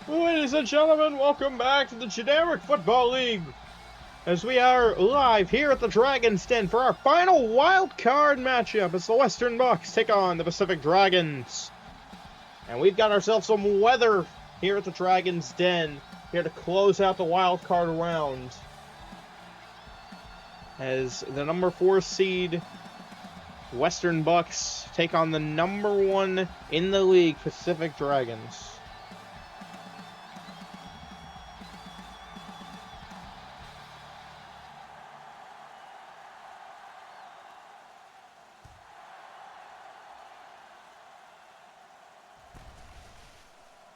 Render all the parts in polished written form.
Ladies and gentlemen, welcome back to the Generic Football League, as we are live here at the Dragon's Den for our final wild card matchup as the Western Bucks take on the Pacific Dragons. And we've got ourselves some weather here at the Dragon's Den, here to close out the wild card round, as the number 4 seed Western Bucks take on the number 1 in the league Pacific Dragons.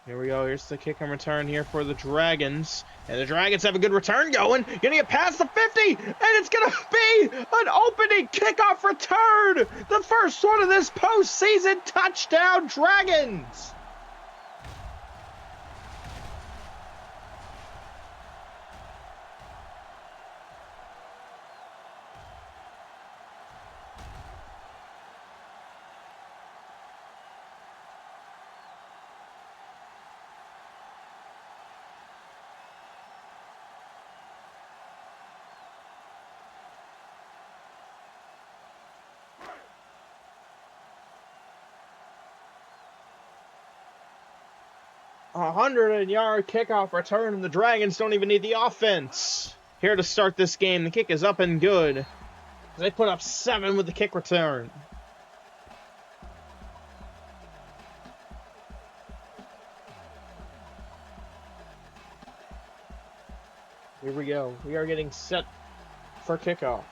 Here we go. Here's the kick and return here for the Dragons. And the Dragons have a good return going. Gonna get past the 50. And it's gonna be an opening kickoff return. The first one of this postseason. Touchdown, Dragons. 100-yard kickoff return, and the Dragons don't even need the offense here to start this game. The kick is up and good. They put up 7 with the kick return. Here we go. We are getting set for kickoff.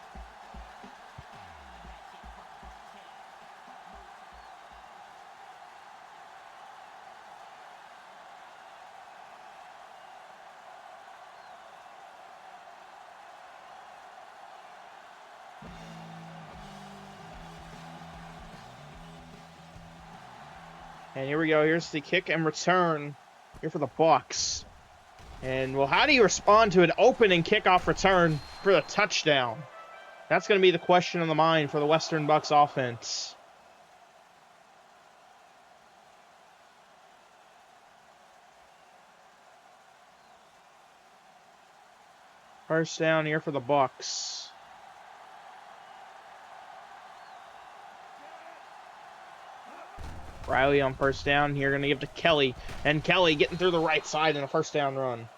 And here we go. Here's the kick and return here for the Bucks. And, well, how do you respond to an opening kickoff return for the touchdown? That's going to be the question on the mind for the Western Bucks offense. First down here for the Bucks. Riley on first down here, going to give to Kelly. And Kelly getting through the right side in a first down run.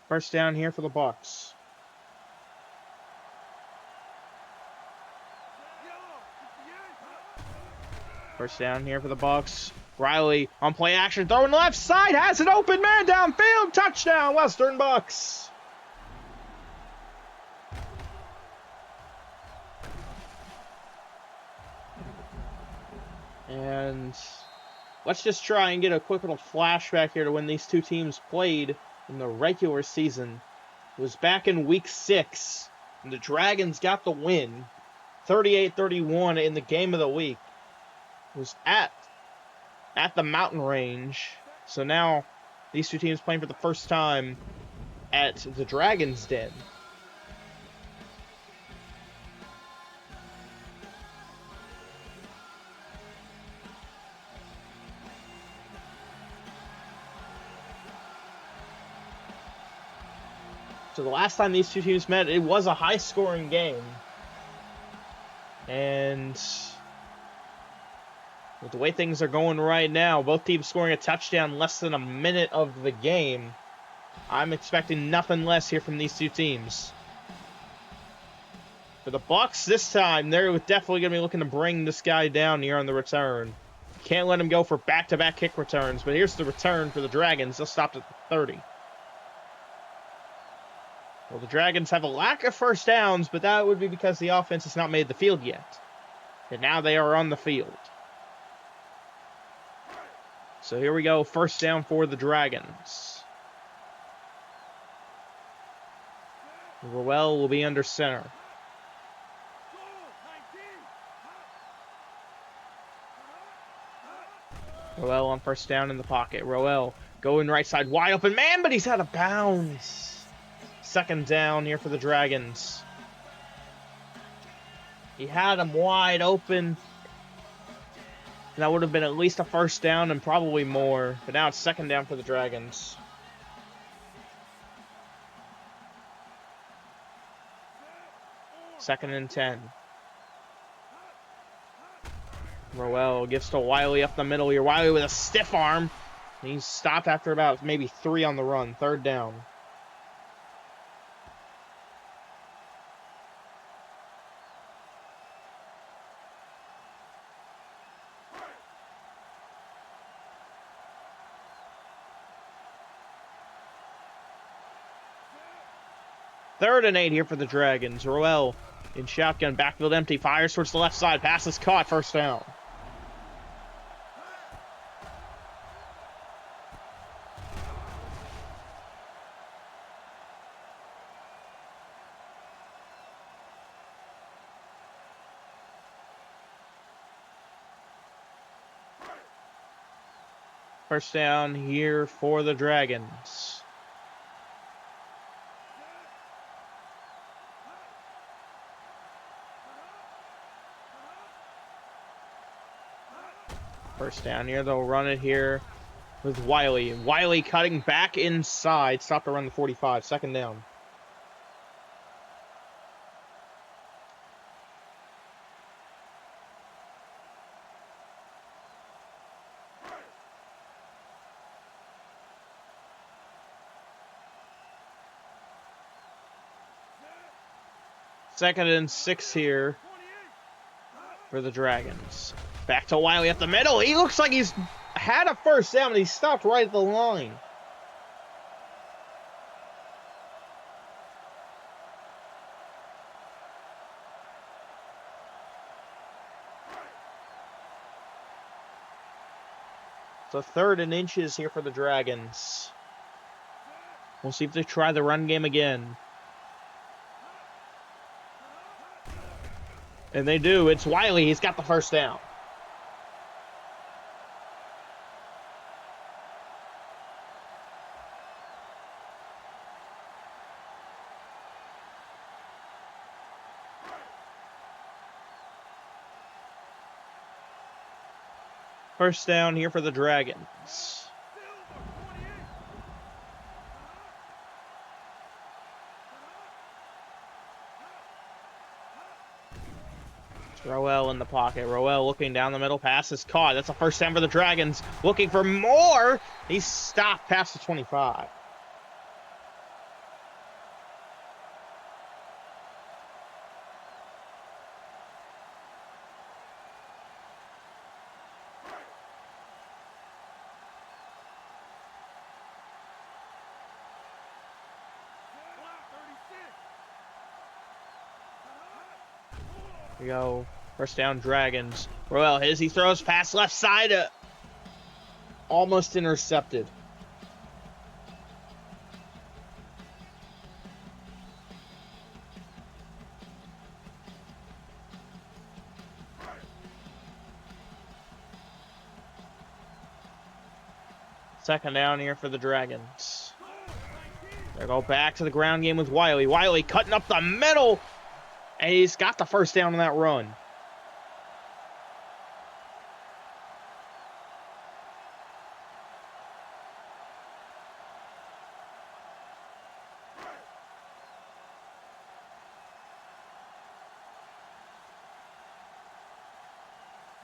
First down here for the Bucks. First down here for the Bucks. Riley on play action, throwing left side, has an open man downfield. Touchdown, Western Bucks. And let's just try and get a quick little flashback here to when these two teams played in the regular season. It was back in week 6, and the Dragons got the win, 38-31 in the game of the week. It was at the mountain range. So now these two teams playing for the first time at the Dragon's Den. So the last time these two teams met, it was a high-scoring game. And with the way things are going right now, both teams scoring a touchdown less than a minute of the game, I'm expecting nothing less here from these two teams. For the Bucks this time, they're definitely going to be looking to bring this guy down here on the return. Can't let him go for back-to-back kick returns, but here's the return for the Dragons. They'll stop at the 30. Well, the Dragons have a lack of first downs, but that would be because the offense has not made the field yet. And now they are on the field. So here we go, first down for the Dragons. Roel will be under center. Roel on first down in the pocket. Roel Going right side, wide open man, but he's out of bounds. Second down here for the Dragons. He had him wide open. That would have been at least a first down and probably more. But now it's second down for the Dragons. Second and 10. Roel gives to Wiley up the middle here. Wiley with a stiff arm. He's stopped after about maybe 3 on the run. Third down. Third and 8 here for the Dragons. Roel in shotgun, backfield empty, fires towards the left side. Pass is caught, first down. First down here for the Dragons. First down here, they'll run it here with Wiley. Wiley cutting back inside. Stop to run the 45. Second down. Second and 6 here for the Dragons. Back to Wiley up the middle. He looks like he's had a first down, but he stopped right at the line. So third and inches here for the Dragons. We'll see if they try the run game again. And they do. It's Wiley. He's got the first down. First down here for the Dragons. Roel in the pocket. Roel looking down the middle. Pass is caught. That's a first down for the Dragons. Looking for more. He's stopped past the 25. We go. First down, Dragons. Roel he throws pass left side. Almost intercepted. Second down here for the Dragons. They go back to the ground game with Wiley. Wiley cutting up the middle. And he's got the first down on that run.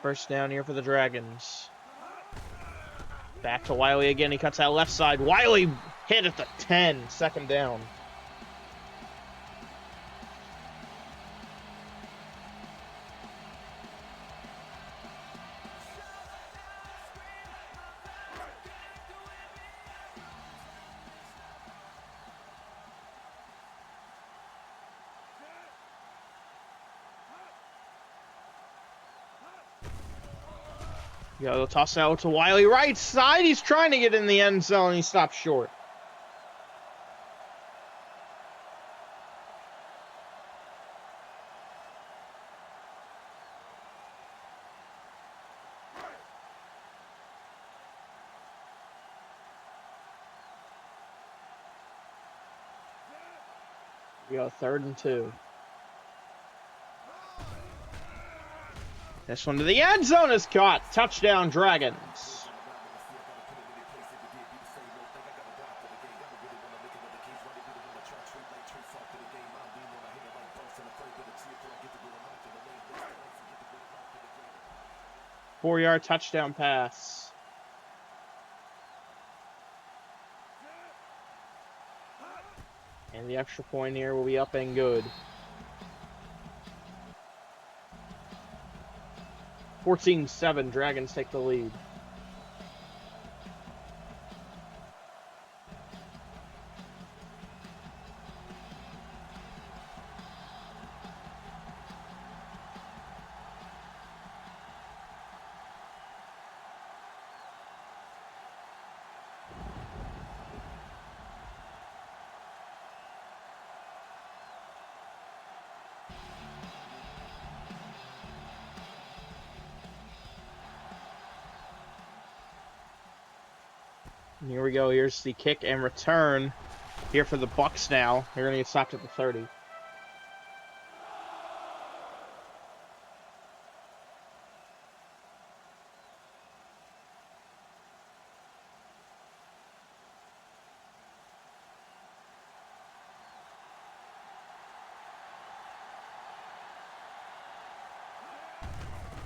First down here for the Dragons. Back to Wiley again. He cuts that left side. Wiley hit at the 10. Second down. Yeah, they'll toss it out to Wiley. Right side. He's trying to get in the end zone. He stops short. We go 3rd and 2. This one to the end zone is caught. Touchdown, Dragons. Four-yard touchdown pass. And the extra point here will be up and good. 14-7, Dragons take the lead. And here we go. Here's the kick and return here for the Bucks now. They're going to get stopped at the 30.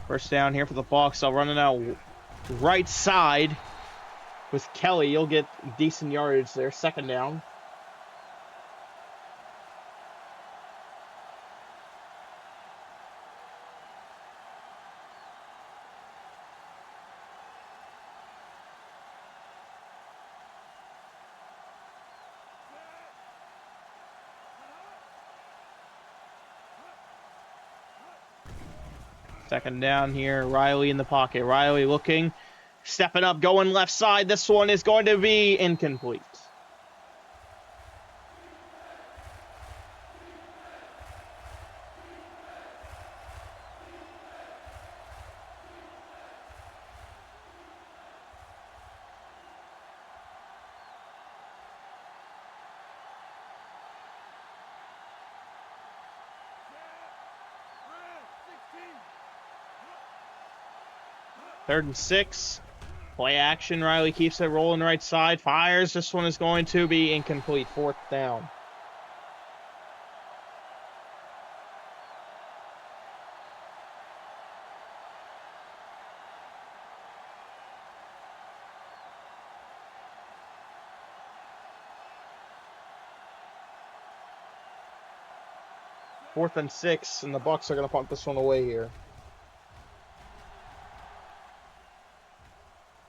First down here for the Bucks. I'll run it out right side with Kelly. You'll get decent yardage there. Second down. Second down here. Riley in the pocket. Riley looking. Stepping up. Going left side. This one is going to be incomplete. Third and 6. Play action. Riley keeps it rolling right side. Fires. This one is going to be incomplete. Fourth down. Fourth and 6, and the Bucks are going to punt this one away here.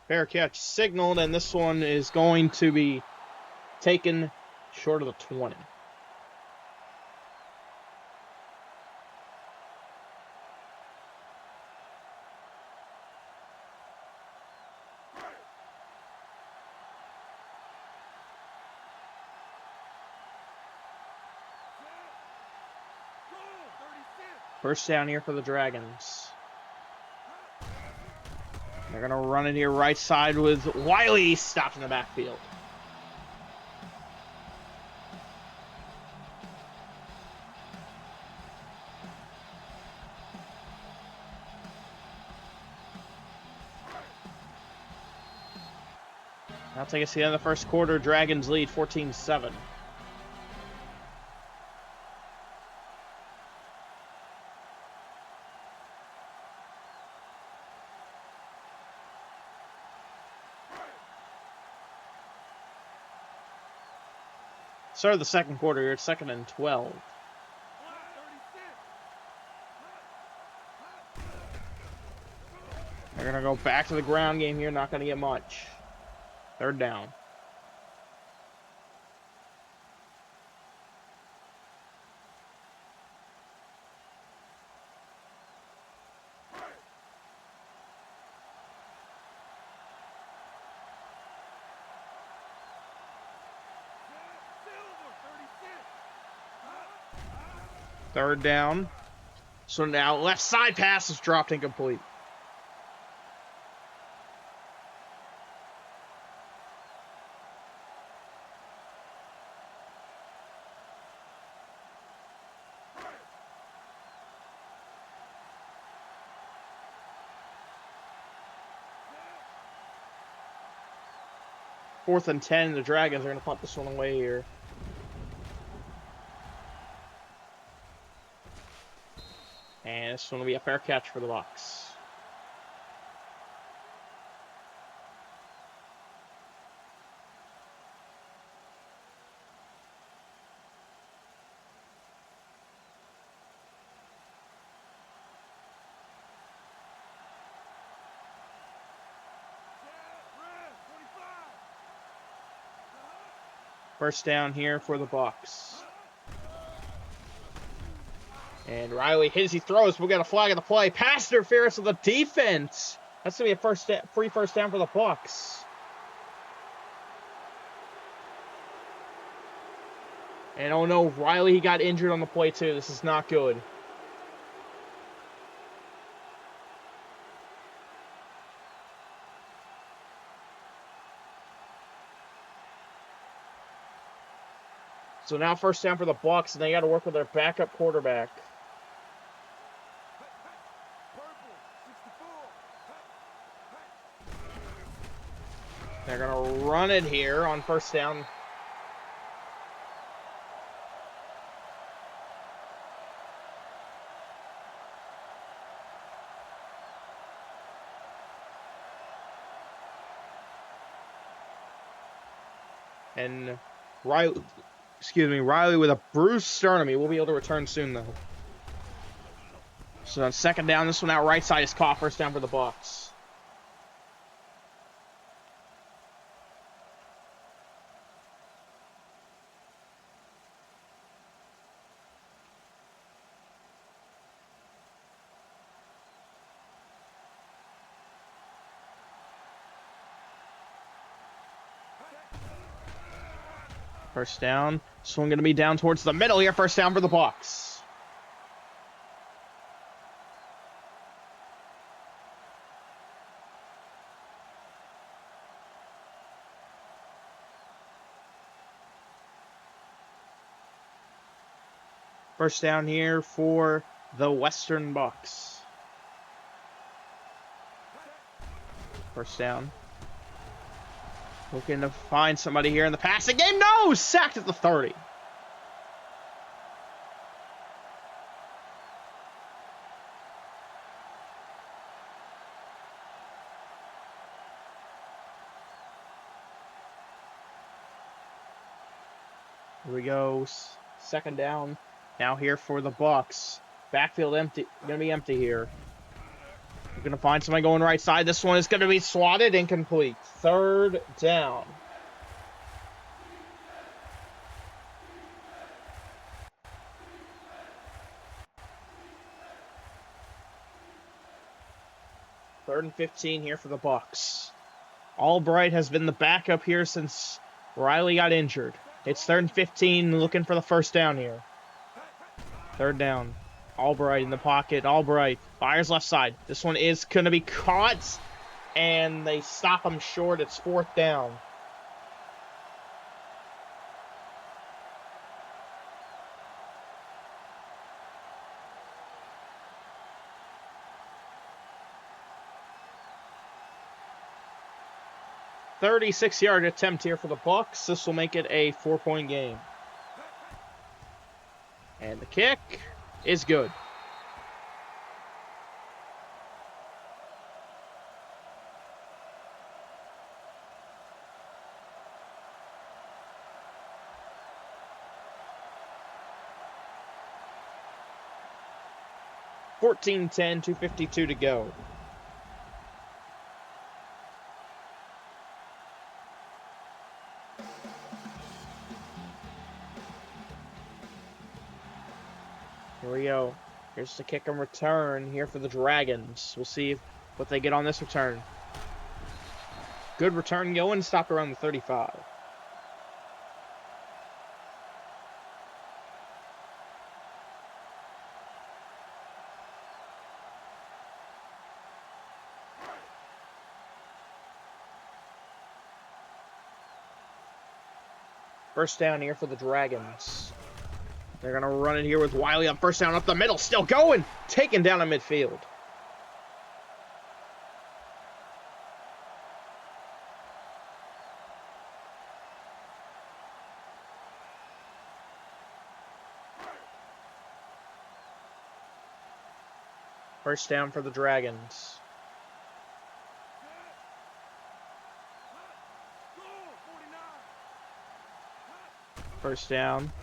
Fair catch signaled, and this one is going to be taken short of the 20. First down here for the Dragons. They're going to run it here right side with Wiley stopped in the backfield. That'll take us to the end of the first quarter. Dragons lead 14-7. Start of the second quarter here. It's 2nd and 12. They're going to go back to the ground game here. Not going to get much. Third down. Third down. So now left side pass is dropped incomplete. 4th and 10. The Dragons are going to punt this one away here. And this one will be a fair catch for the Bucs. First down here for the Bucs. And Riley hits, he throws. We'll get a flag of the play. Pass interference of the defense. That's going to be a free first down for the Bucs. And oh no, Riley, he got injured on the play too. This is not good. So now first down for the Bucs, and they got to work with their backup quarterback. They're going to run it here on first down. And Riley with a bruised sternum. He will be able to return soon, though. So on second down, this one out right side is caught. First down for the Bucs. First down. This one going to be down towards the middle here. First down for the Bucs. First down here for the Western Bucs. First down. Looking to find somebody here in the passing game. No! Sacked at the 30. Here we go. Second down. Now here for the Bucs. Backfield empty. Gonna be empty here. We're going to find somebody going right side. This one is going to be swatted, incomplete. Third down. Third and 15 here for the Bucs. Albright has been the backup here since Riley got injured. It's third and 15, looking for the first down here. Third down. Albright in the pocket. Albright fires left side. This one is going to be caught, and they stop him short. It's fourth down. .36-yard attempt here for the Bucs. This will make it a 4-point game. And the kick is good. (14-10), 2:52 to go. Here we go. Here's the kick and return here for the Dragons. We'll see what they get on this return. Good return going, stopped around the 35. First down here for the Dragons. They're going to run it here with Wiley on first down up the middle. Still going. Taken down in midfield. First down for the Dragons. First down.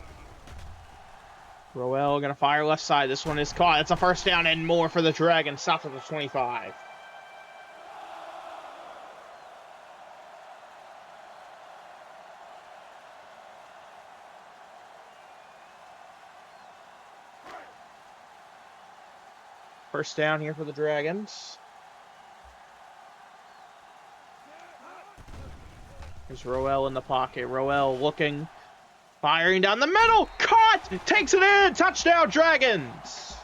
Roel going to fire left side. This one is caught. It's a first down and more for the Dragons. South of the 25. First down here for the Dragons. There's Roel in the pocket. Roel looking, firing down the middle. Caught! Takes it in! Touchdown, Dragons!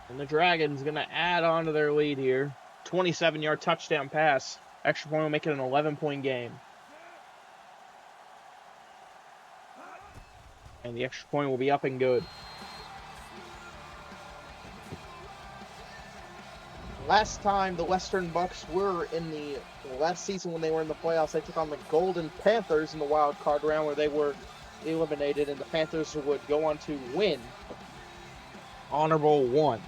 And the Dragons going to add on to their lead here. 27-yard touchdown pass. Extra point will make it an 11-point game. And the extra point will be up and good. Last time the Western Bucks were in the last season when they were in the playoffs, they took on the Golden Panthers in the wild card round where they were eliminated, and the Panthers would go on to win Honorable 1.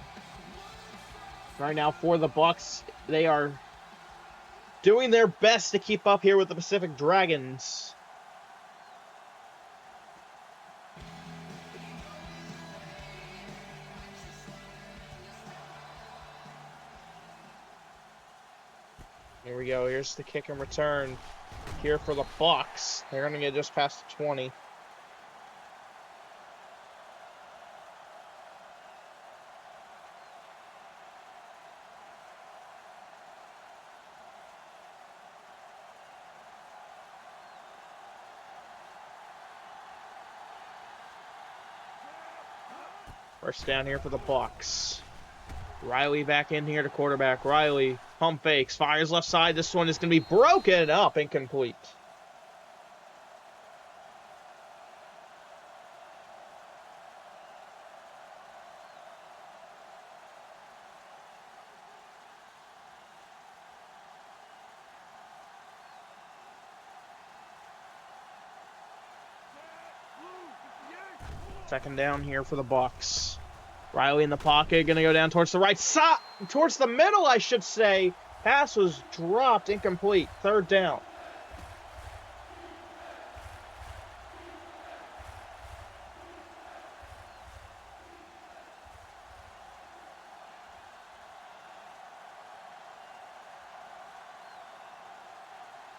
Right now for the Bucks, they are doing their best to keep up here with the Pacific Dragons. Here we go. Here's the kick and return here for the Bucks. They're going to get just past the 20. First down here for the Bucks. Riley back in here to quarterback. Riley pump fakes, fires left side. This one is going to be broken up, incomplete. Second down here for the Bucks. Riley in the pocket, going to go down towards the right side, towards the middle, I should say. Pass was dropped, incomplete. Third down.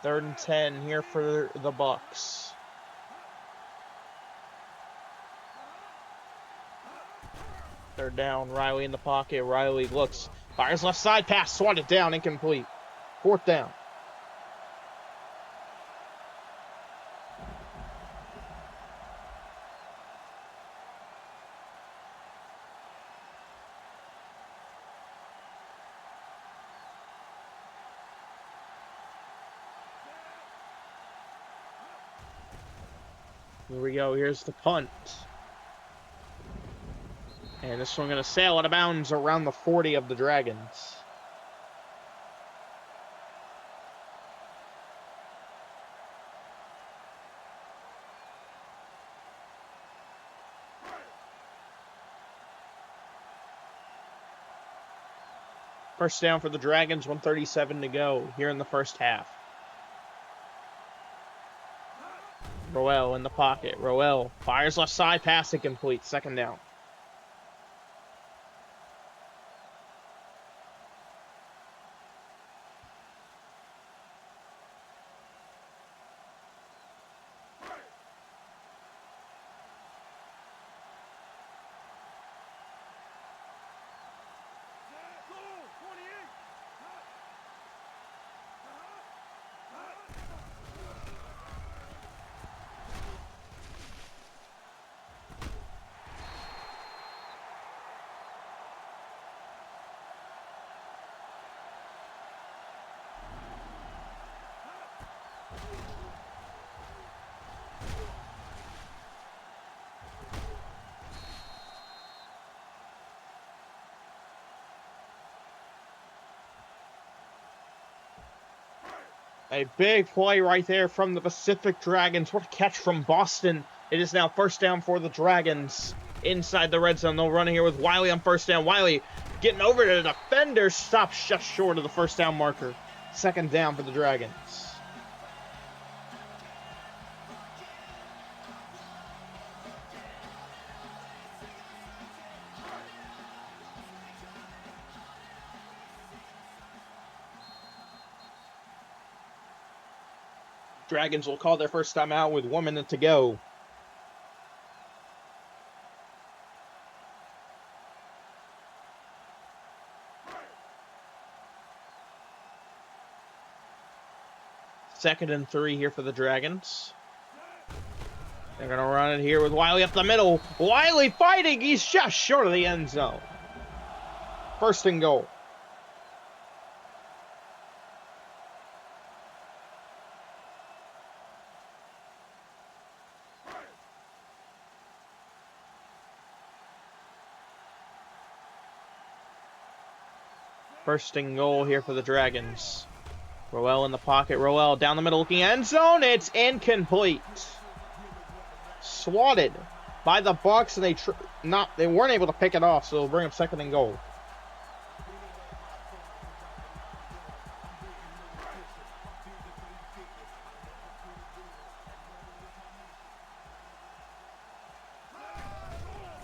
Third and 10 here for the Bucks. Third down, Riley in the pocket. Riley looks, fires left side, pass, swatted down, incomplete. Fourth down. Here we go, here's the punt. And this one going to sail out of bounds around the 40 of the Dragons. First down for the Dragons, 1:37 to go here in the first half. Roel in the pocket. Roel fires left side, pass incomplete. Second down. A big play right there from the Pacific Dragons. What a catch from Boston. It is now first down for the Dragons. Inside the red zone, they'll run here with Wiley on first down. Wiley getting over to the defender. Stops just short of the first down marker. Second down for the Dragons. Dragons will call their first time out with 1 minute to go. Second and 3 here for the Dragons. They're going to run it here with Wiley up the middle. Wiley fighting. He's just short of the end zone. First and goal. First and goal here for the Dragons. Roel in the pocket. Roel down the middle looking end zone. It's incomplete. Swatted by the Bucs, and they weren't able to pick it off, so they'll bring up second and goal.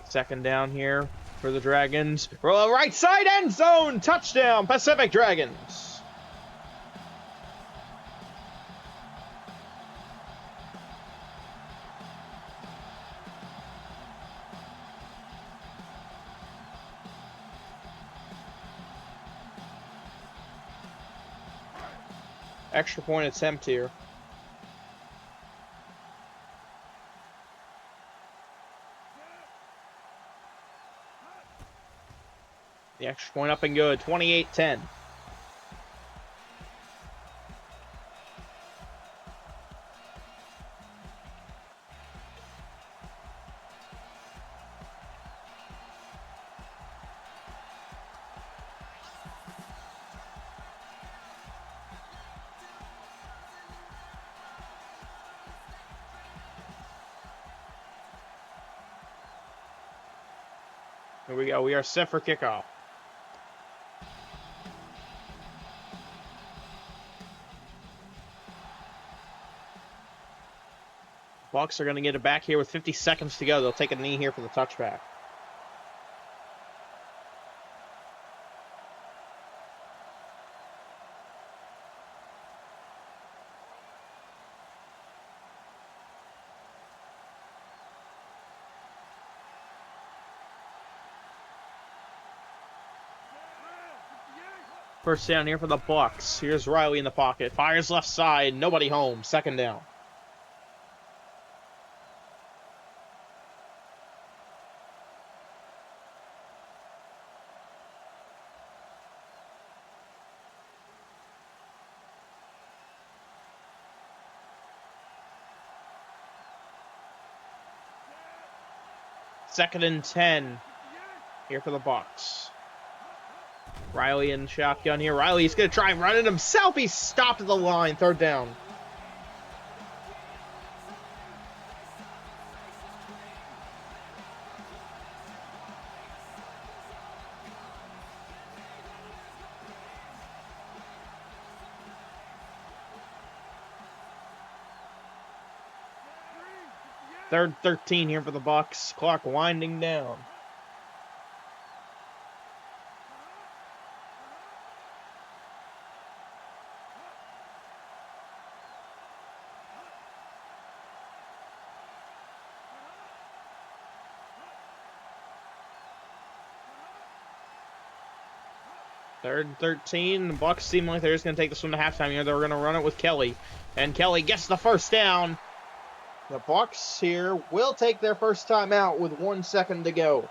Second down here for the Dragons. Roel right side end zone. Touchdown, Pacific Dragons. Extra point attempt here. The extra point up and good. 28-10. Here we go. We are set for kickoff. Bucs are going to get it back here with 50 seconds to go. They'll take a knee here for the touchback. First down here for the Bucs. Here's Riley in the pocket. Fires left side. Nobody home. Second down. Second and 10 here for the Bucs. Riley in shotgun here. Riley's going to try and run it himself. He's stopped at the line. Third down. Third 13 here for the Bucs. Clock winding down. Third 13. The Bucs seem like they're just going to take this one to halftime here. They're going to run it with Kelly. And Kelly gets the first down. The Bucs here will take their first time out with 1 second to go.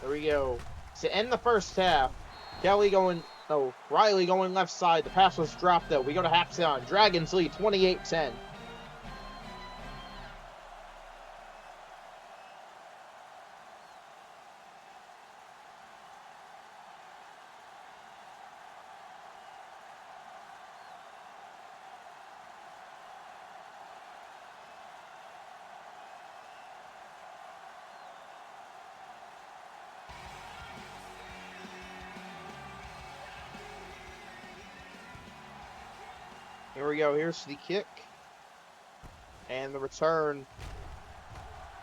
There we go. To end the first half, Riley going left side. The pass was dropped though. We go to halftime. Dragons lead 28-10. Here we go. Here's the kick. And the return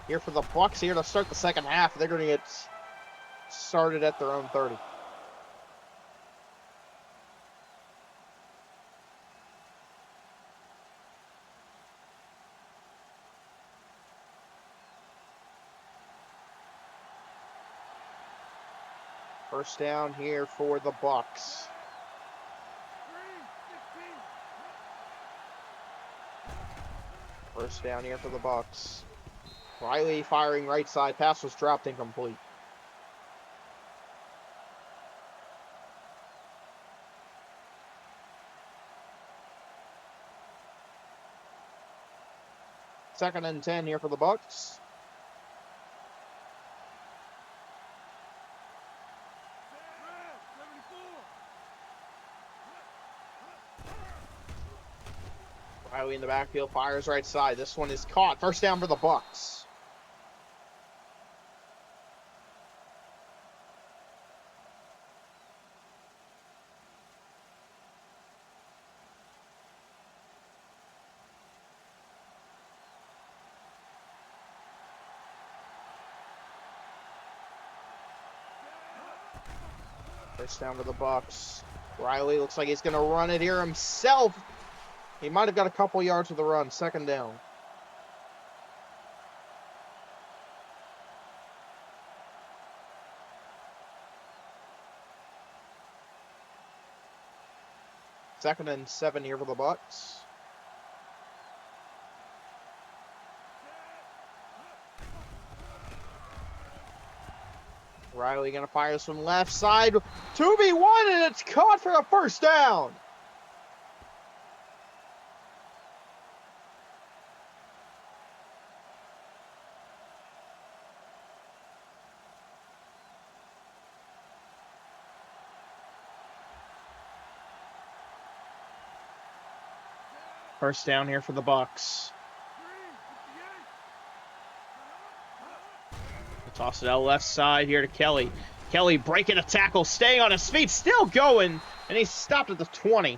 here for the Bucks here to start the second half. They're going to get started at their own 30. First down here for the Bucks. First down here for the Bucks. Riley firing right side. Pass was dropped incomplete. Second and 10 here for the Bucks. Riley in the backfield, fires right side. This one is caught. First down for the Bucks. First down for the Bucks. Riley looks like he's going to run it here himself. He might have got a couple yards with the run. Second down. Second and 7 here for the Bucks. Riley going to fire this one left side. 2v1, and it's caught for a first down. First down here for the Bucks. Toss it out left side here to Kelly. Kelly breaking a tackle, staying on his feet, still going, and he's stopped at the 20.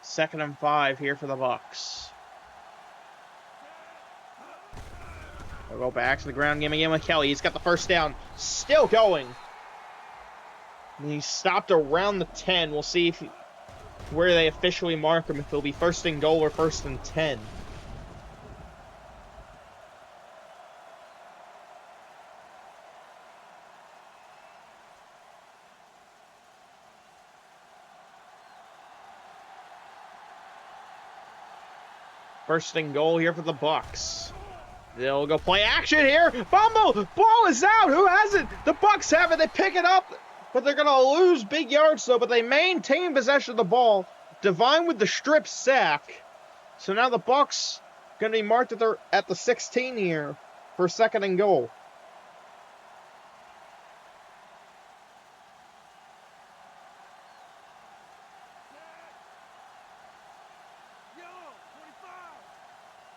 Second and 5 here for the Bucks. They'll go back to the ground game again with Kelly. He's got the first down. Still going. And he's stopped around the 10. We'll see where they officially mark him, if it'll be first and goal or first and 10. First and goal here for the Bucks. They'll go play action here. Fumble! Ball is out. Who has it? The Bucks have it. They pick it up, but they're going to lose big yards, though. But they maintain possession of the ball. Divine with the strip sack. So now the Bucks going to be marked at the 16 here for second and goal.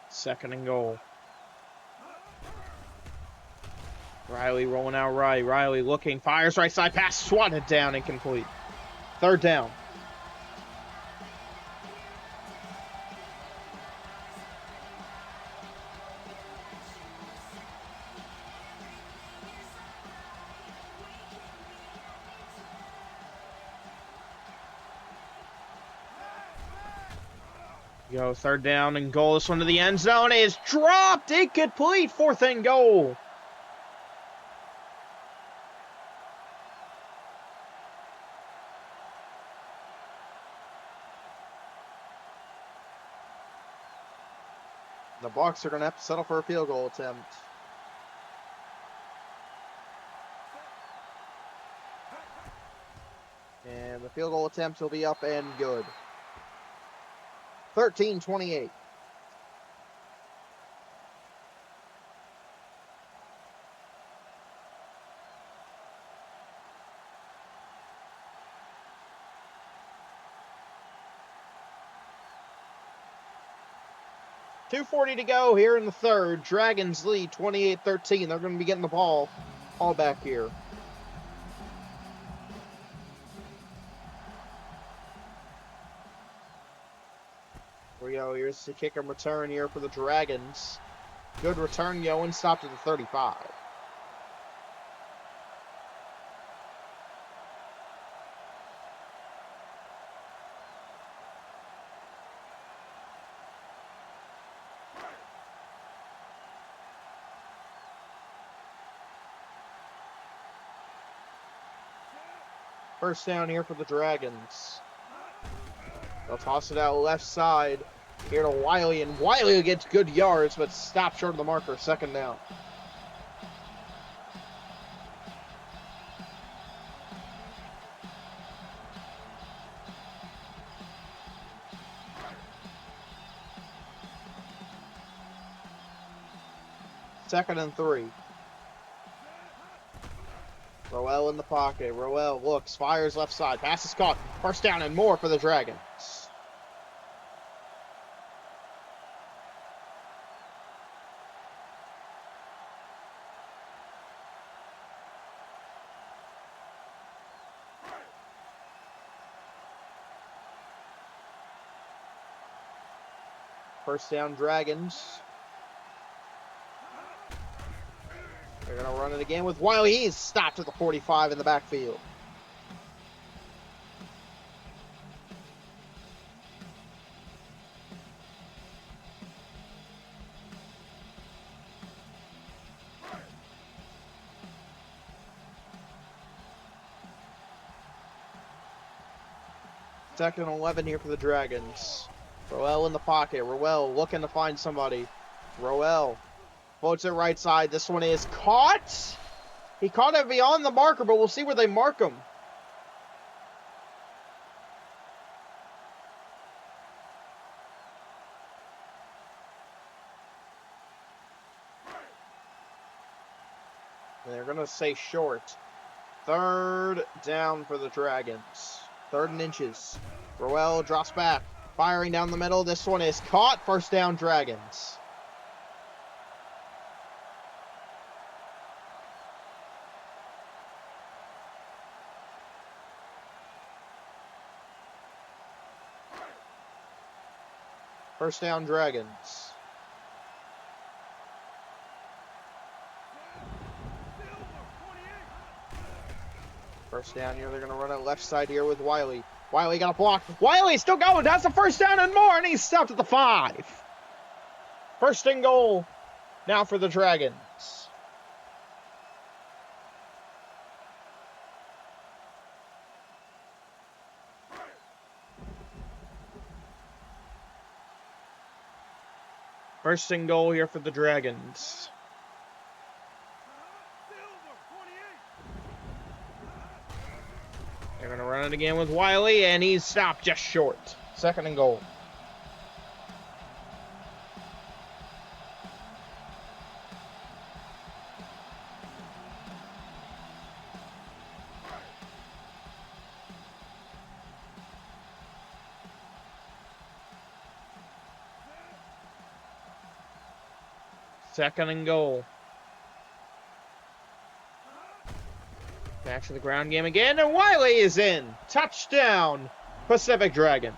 Second and goal. Riley rolling out right. Riley looking, fires right side, pass swatted down, incomplete. Third down. Go third down and goal. This one to the end zone is dropped, incomplete. Fourth and goal. The Bucks are going to have to settle for a field goal attempt. And the field goal attempt will be up and good. 13-28. 2:40 to go here in the third. Dragons lead 28-13. They're going to be getting the ball all back here. Here we go. Here's the kick and return here for the Dragons. Good return, and stopped at the 35. First down here for the Dragons. They'll toss it out left side here to Wiley, and Wiley gets good yards, but stopped short of the marker. Second down. Second and 3. Roel in the pocket. Roel looks, fires left side. Pass is caught. First down and more for the Dragons. First down, Dragons. They're going to run it again with Wiley. He's stopped at the 45 in the backfield. Second and 11 here for the Dragons. Roel in the pocket. Roel looking to find somebody. Roel floats it right side. This one is caught. He caught it beyond the marker, but we'll see where they mark him. They're going to say short. Third down for the Dragons. 3rd and inches. Roel drops back. Firing down the middle. This one is caught. First down, Dragons. First down, Dragons. First down here. They're going to run it left side here with Wiley. Wiley got a block. Wiley still going. That's the first down and more, and he's stopped at the 5. First and goal now for the Dragons. First and goal here for the Dragons. They're going to run it again with Wiley, and he's stopped just short. Second and goal. Second and goal. Back to the ground game again, and Wiley is in. Touchdown, Pacific Dragons.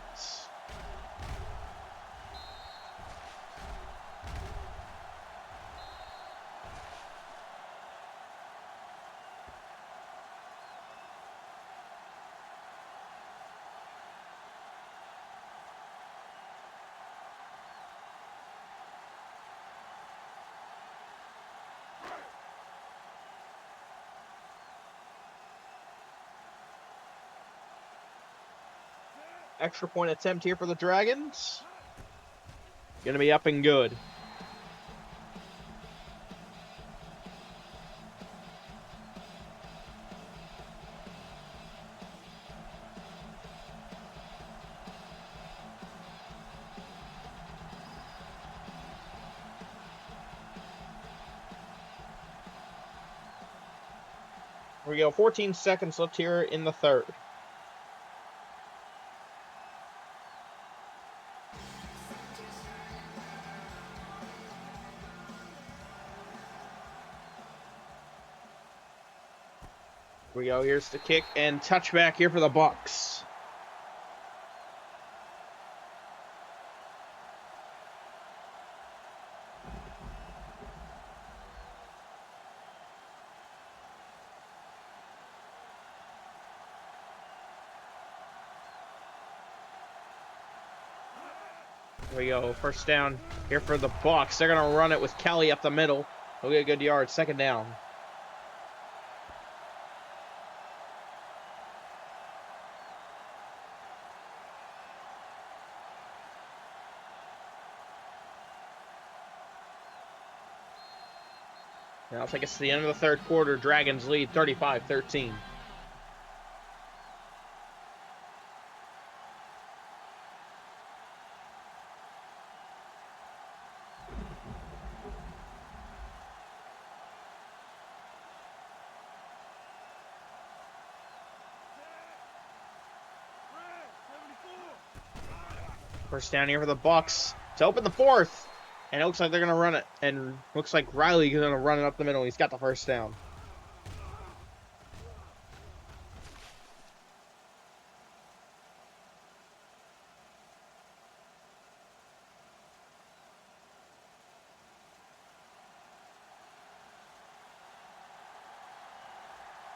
Extra point attempt here for the Dragons. Gonna be up and good. Here we go, 14 seconds left here in the third. Here we go. Here's the kick and touchback here for the Bucks. Here we go. First down here for the Bucks. They're going to run it with Kelly up the middle. He'll get a good yard. Second down. Now I think it's the end of the third quarter. Dragons lead 35-13. First down here for the Bucks to open the fourth. And it looks like they're going to run it. And looks like Riley's going to run it up the middle. He's got the first down.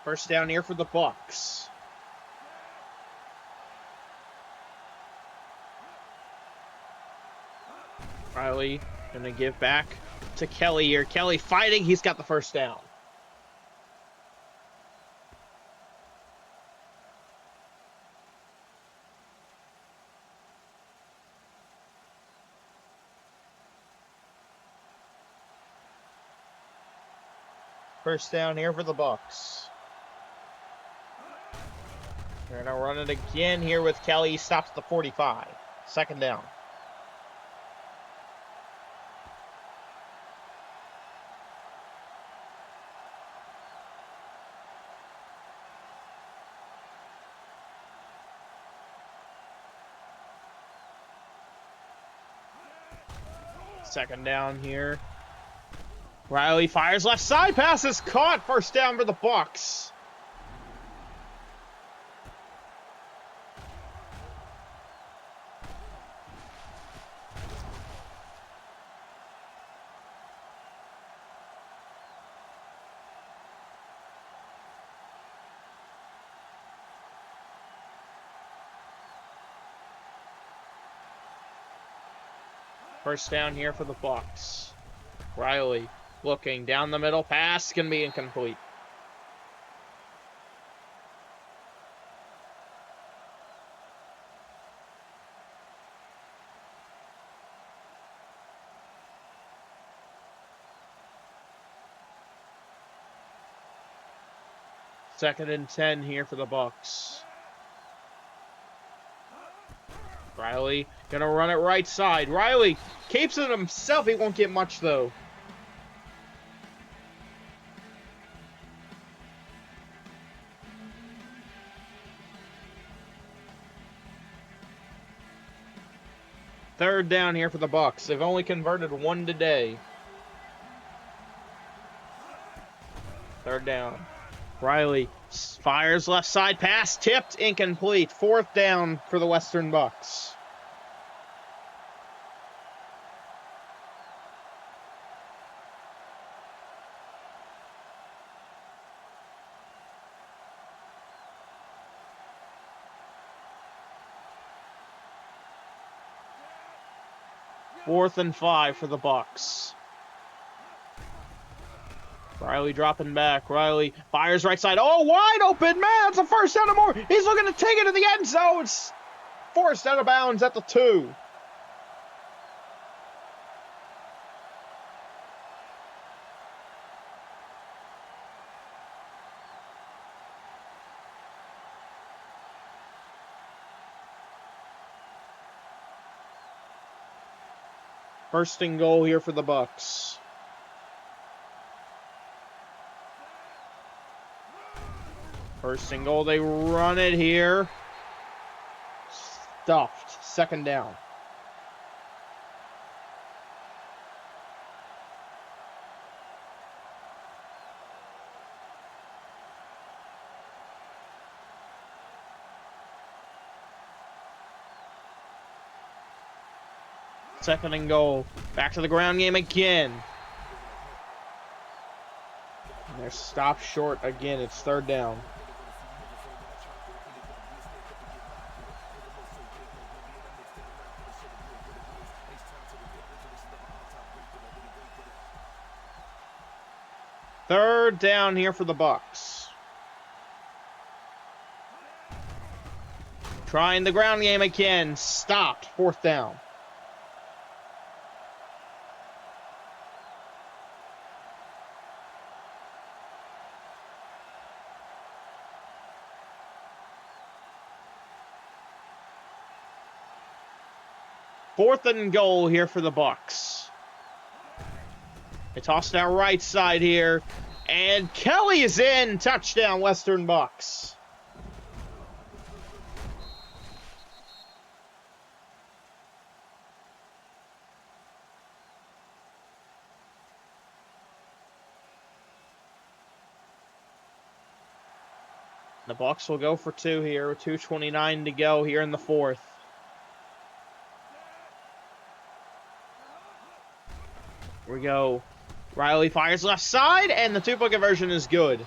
First down here for the Bucks. Riley going to give back to Kelly here. Kelly fighting. He's got the first down. First down here for the Bucks. They're going to run it again here with Kelly. He stops at the 45. Second down. Second down here. Riley fires left side. Pass is caught. First down for the Bucks. First down here for the Bucks. Riley looking down the middle. Pass can be incomplete. Second and 10 here for the Bucks. Riley gonna run it right side. Riley keeps it himself. He won't get much though. Third down here for the Bucks. They've only converted one today. Third down. Riley fires left side. Pass tipped, incomplete. Fourth down for the Western Bucks. Fourth and 5 for the Bucks. Riley dropping back. Riley fires right side. Oh, wide open, man. It's a first down and more. He's looking to take it to the end zone. It's forced out of bounds at the 2. First and goal here for the Bucks. First and goal, they run it here. Stuffed. Second down. Second and goal. Back to the ground game again. And they're stopped short again. It's third down. Third down here for the Bucks. Trying the ground game again. Stopped. Fourth down. Fourth and goal here for the Bucks. They toss it out right side here. And Kelly is in. Touchdown, Western Bucks. The Bucks will go for two here with 2:29 to go here in the fourth. Here we go. Riley fires left side, and the two-point conversion is good.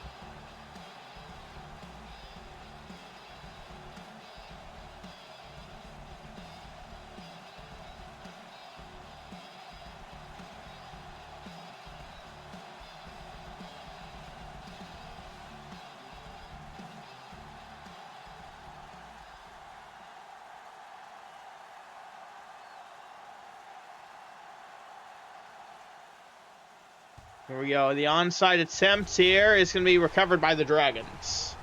Here we go. The onside attempt here is going to be recovered by the Dragons.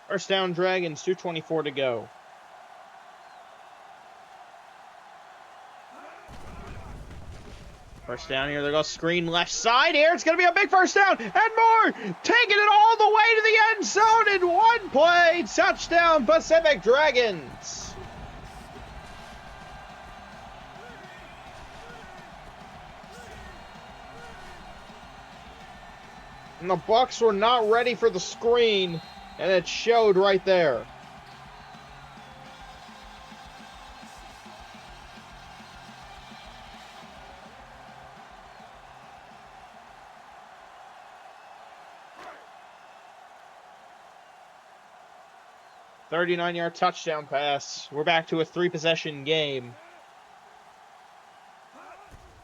First down, Dragons, 2:24 to go. First down here, they go screen left side here. It's going to be a big first down and more. Taking it all the way to the end zone in one play. Touchdown, Pacific Dragons. And the Bucks were not ready for the screen, and it showed right there. .39-yard touchdown pass. We're back to a three-possession game.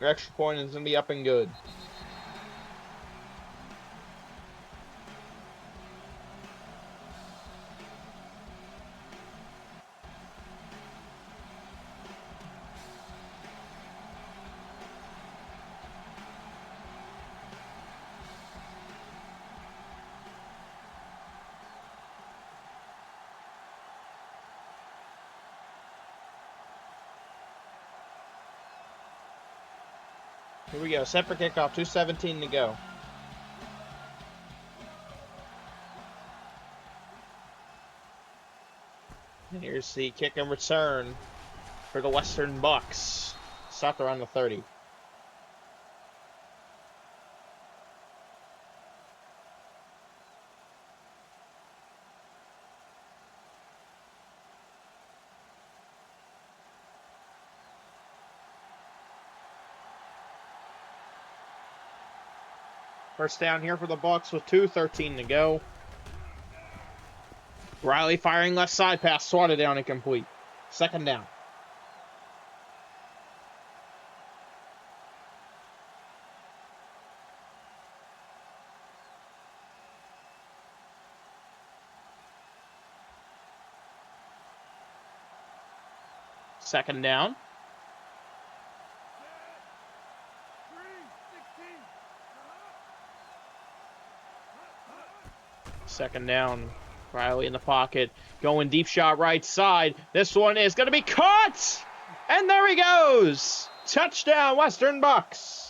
Your extra point is going to be up and good. Here we go. Set for kickoff. 2:17 to go. And here's the kick and return for the Western Bucks. Stopped around the 30. First down here for the Bucks with 2:13 to go. Riley firing left side pass, swatted down, incomplete. Second down. Second down. Second down. Riley in the pocket. Going deep shot right side. This one is going to be caught! And there he goes! Touchdown, Western Bucks!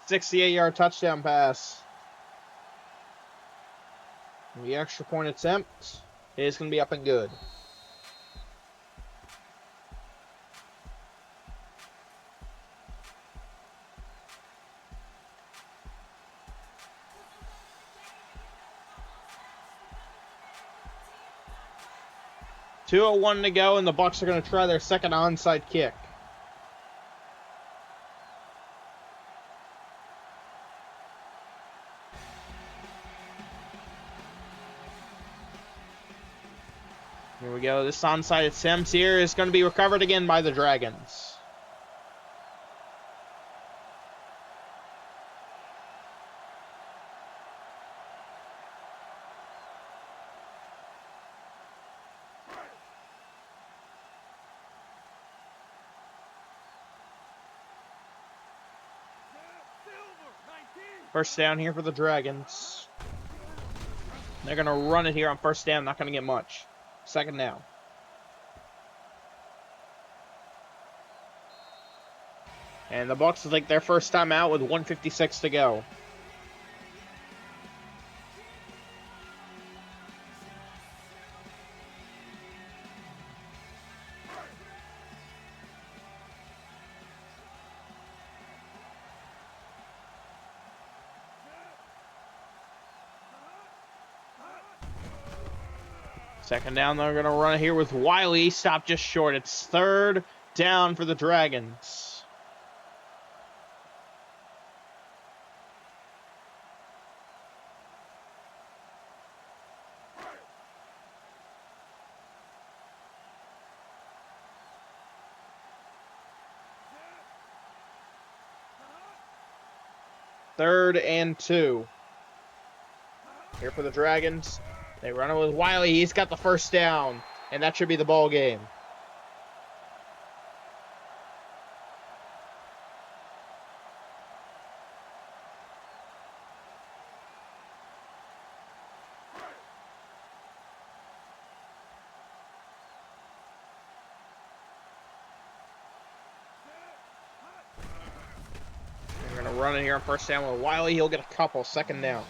68-yard touchdown pass. The extra point attempt is going to be up and good. .201 to go, and the Bucs are going to try their second onside kick. Here we go. This onside attempt here is going to be recovered again by the Dragons. First down here for the Dragons. They're going to run it here on first down. Not going to get much. Second down. And the Bucs will take their first time out with 1:56 to go. Second down, they're going to run it here with Wiley. Stop just short. It's third down for the Dragons. Third and 2. Here for the Dragons. They run it with Wiley. He's got the first down, and that should be the ball game. They're going to run it here on first down with Wiley. He'll get a couple. Second down.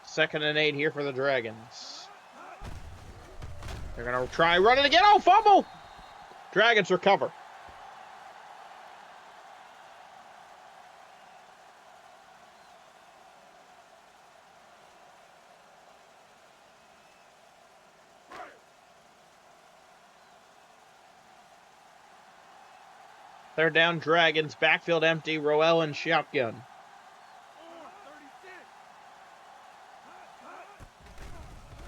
Second and 8 here for the Dragons. They're going to try running again. Oh, fumble! Dragons recover. Third down, Dragons. Backfield empty. Roel in shotgun.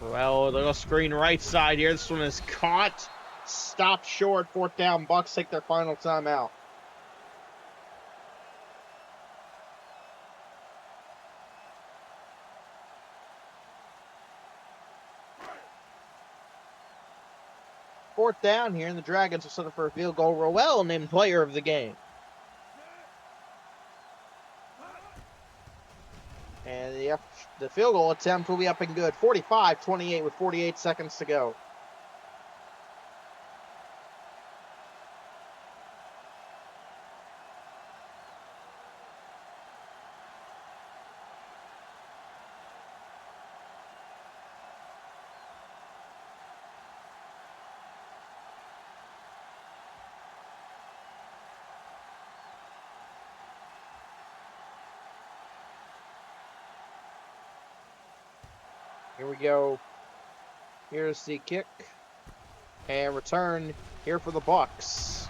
Well, a little screen right side here. This one is caught. Stopped short. Fourth down. Bucs take their final timeout. Fourth down here, and the Dragons will set up for a field goal. Roel named player of the game. And the field goal attempt will be up and good. 45-28 with 48 seconds to go. Here we go. Here's the kick. And return here for the Bucs.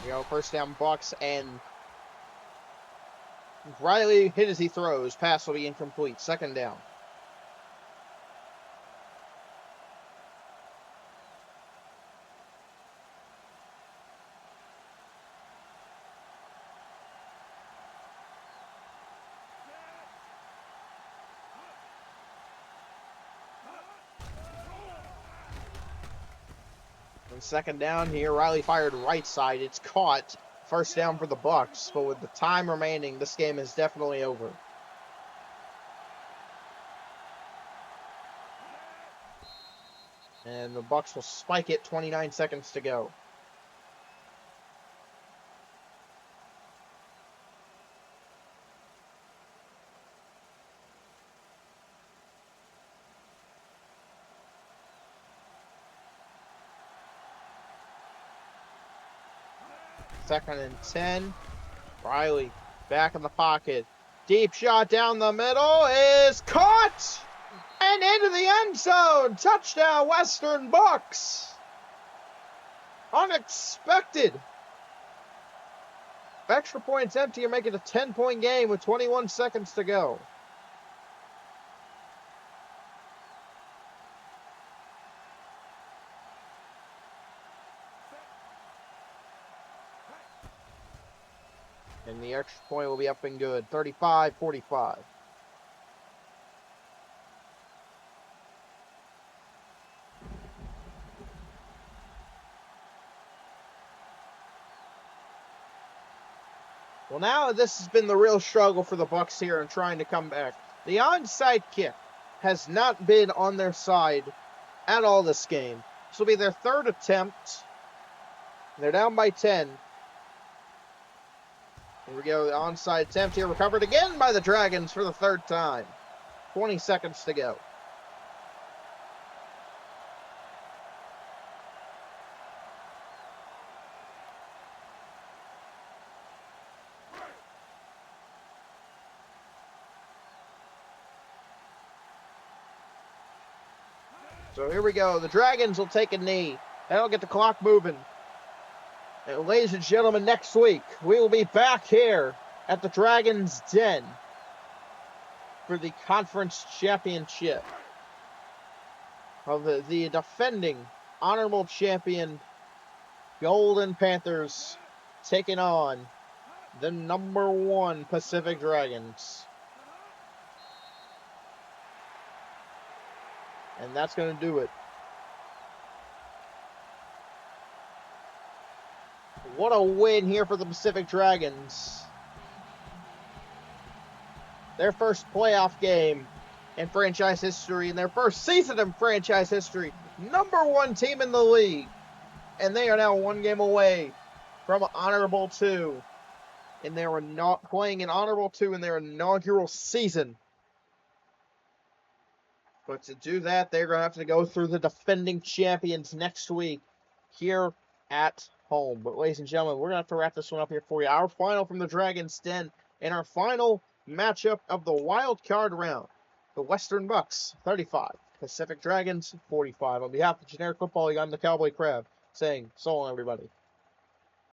You know, first down Bucs, and Riley hit as he throws. Pass will be incomplete. Second down. And second down here, Riley fired right side. It's caught. First down for the Bucks, but with the time remaining, this game is definitely over. And the Bucks will spike it, 29 seconds to go. Second and 10. Riley back in the pocket. Deep shot down the middle is caught! And into the end zone! Touchdown, Western Bucks! Unexpected! Extra points empty. You're making a 10-point game with 21 seconds to go. And the extra point will be up and good. 35-45. Well, now this has been the real struggle for the Bucks here in trying to come back. The onside kick has not been on their side at all this game. This will be their third attempt. They're down by 10. Here we go, the onside attempt here, recovered again by the Dragons for the third time. 20 seconds to go. So here we go, the Dragons will take a knee. That'll get the clock moving. And ladies and gentlemen, next week, we will be back here at the Dragons' Den for the conference championship of the defending honorable champion Golden Panthers taking on the #1 Pacific Dragons. And that's going to do it. What a win here for the Pacific Dragons. Their first playoff game in franchise history, and their first season in franchise history. #1 team in the league. And they are now one game away from Honorable 2. And they are not playing in Honorable 2 in their inaugural season. But to do that, they're going to have to go through the defending champions next week here at home. But ladies and gentlemen, we're going to have to wrap this one up here for you. Our final from the Dragons' Den and our final matchup of the Wildcard round. The Western Bucks, 35. Pacific Dragons, 45. On behalf of the Generic Football League, I'm the Cowboy Crab, saying so long, everybody.